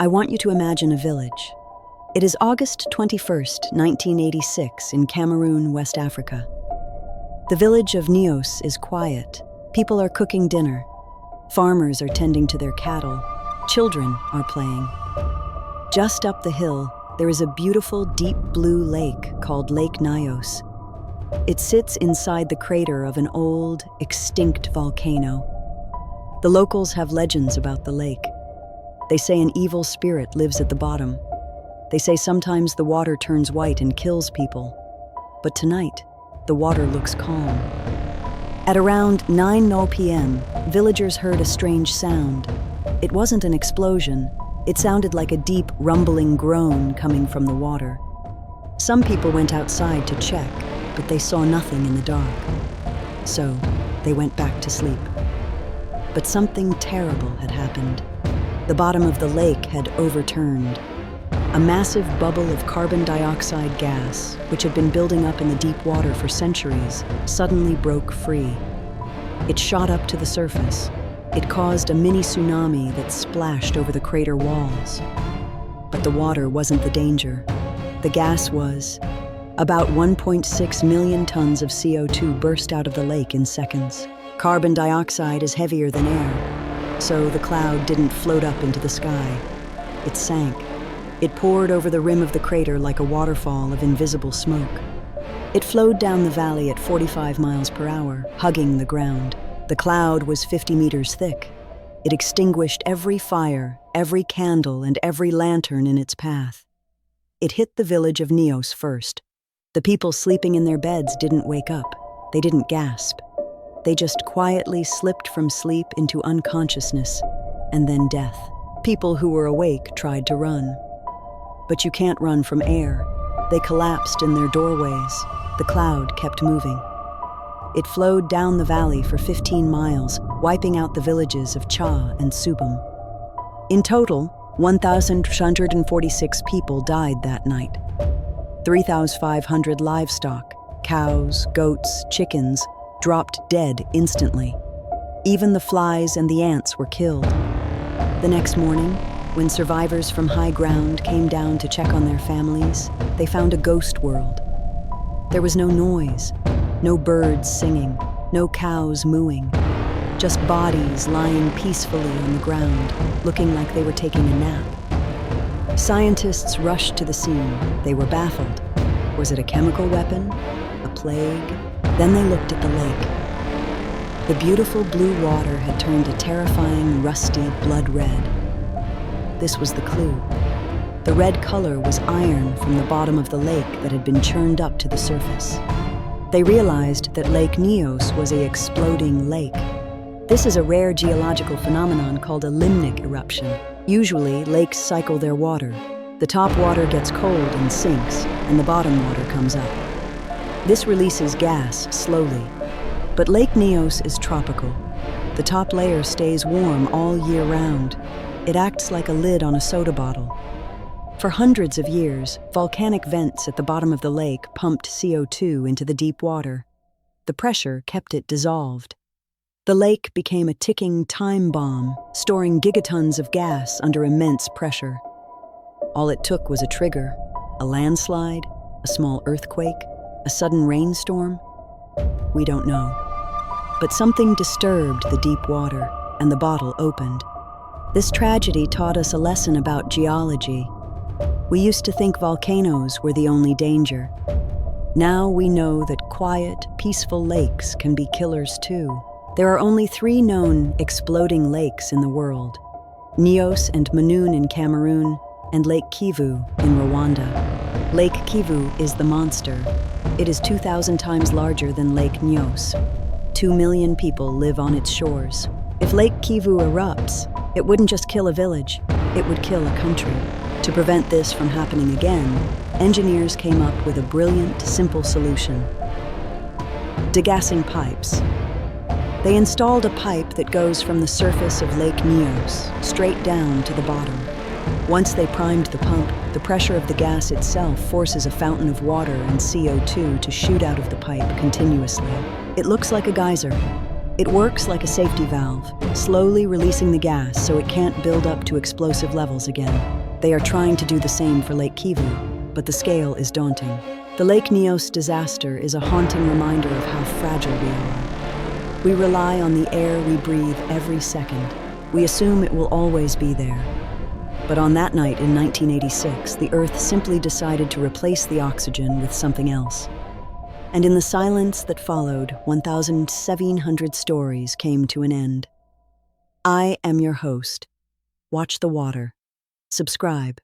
I want you to imagine a village. It is August 21st, 1986, in Cameroon, West Africa. The village of Nyos is quiet. People are cooking dinner. Farmers are tending to their cattle. Children are playing. Just up the hill, there is a beautiful deep blue lake called Lake Nyos. It sits inside the crater of an old, extinct volcano. The locals have legends about the lake. They say an evil spirit lives at the bottom. They say sometimes the water turns white and kills people. But tonight, the water looks calm. At around 9:00 p.m., villagers heard a strange sound. It wasn't an explosion. It sounded like a deep, rumbling groan coming from the water. Some people went outside to check, but they saw nothing in the dark. So, they went back to sleep. But something terrible had happened. The bottom of the lake had overturned. A massive bubble of carbon dioxide gas, which had been building up in the deep water for centuries, suddenly broke free. It shot up to the surface. It caused a mini tsunami that splashed over the crater walls. But the water wasn't the danger. The gas was. About 1.6 million tons of CO2 burst out of the lake in seconds. Carbon dioxide is heavier than air, so the cloud didn't float up into the sky. It sank. It poured over the rim of the crater like a waterfall of invisible smoke. It flowed down the valley at 45 miles per hour, hugging the ground. The cloud was 50 meters thick. It extinguished every fire, every candle, and every lantern in its path. It hit the village of Nyos first. The people sleeping in their beds didn't wake up. They didn't gasp. They just quietly slipped from sleep into unconsciousness, and then death. People who were awake tried to run. But you can't run from air. They collapsed in their doorways. The cloud kept moving. It flowed down the valley for 15 miles, wiping out the villages of Cha and Subum. In total, 1,146 people died that night. 3,500 livestock, cows, goats, chickens, dropped dead instantly. Even the flies and the ants were killed. The next morning, when survivors from high ground came down to check on their families, they found a ghost world. There was no noise, no birds singing, no cows mooing, just bodies lying peacefully on the ground, looking like they were taking a nap. Scientists rushed to the scene. They were baffled. Was it a chemical weapon? A plague? Then they looked at the lake. The beautiful blue water had turned a terrifying, rusty blood red. This was the clue. The red color was iron from the bottom of the lake that had been churned up to the surface. They realized that Lake Nyos was an exploding lake. This is a rare geological phenomenon called a Limnic Eruption. Usually, lakes cycle their water. The top water gets cold and sinks, and the bottom water comes up. This releases gas slowly. But Lake Nyos is tropical. The top layer stays warm all year round. It acts like a lid on a soda bottle. For hundreds of years, volcanic vents at the bottom of the lake pumped CO2 into the deep water. The pressure kept it dissolved. The lake became a ticking time bomb, storing gigatons of gas under immense pressure. All it took was a trigger, a landslide, a small earthquake, a sudden rainstorm. We don't know. But something disturbed the deep water, and the bottle opened. This tragedy taught us a lesson about geology. We used to think volcanoes were the only danger. Now we know that quiet, peaceful lakes can be killers too. There are only 3 known exploding lakes in the world: Nyos and Manoon in Cameroon, and Lake Kivu in Rwanda. Lake Kivu is the monster. It is 2,000 times larger than Lake Nyos. 2 million people live on its shores. If Lake Kivu erupts, it wouldn't just kill a village, it would kill a country. To prevent this from happening again, engineers came up with a brilliant, simple solution: degassing pipes. They installed a pipe that goes from the surface of Lake Nyos straight down to the bottom. Once they primed the pump, the pressure of the gas itself forces a fountain of water and CO2 to shoot out of the pipe continuously. It looks like a geyser. It works like a safety valve. slowly releasing the gas so it can't build up to explosive levels again. They are trying to do the same for Lake Kivu, but the scale is daunting. The Lake Nyos disaster is a haunting reminder of how fragile we are. We rely on the air we breathe every second. We assume it will always be there. But on that night in 1986, the Earth simply decided to replace the oxygen with something else. And in the silence that followed, 1,700 stories came to an end. I am your host. Watch the water. Subscribe.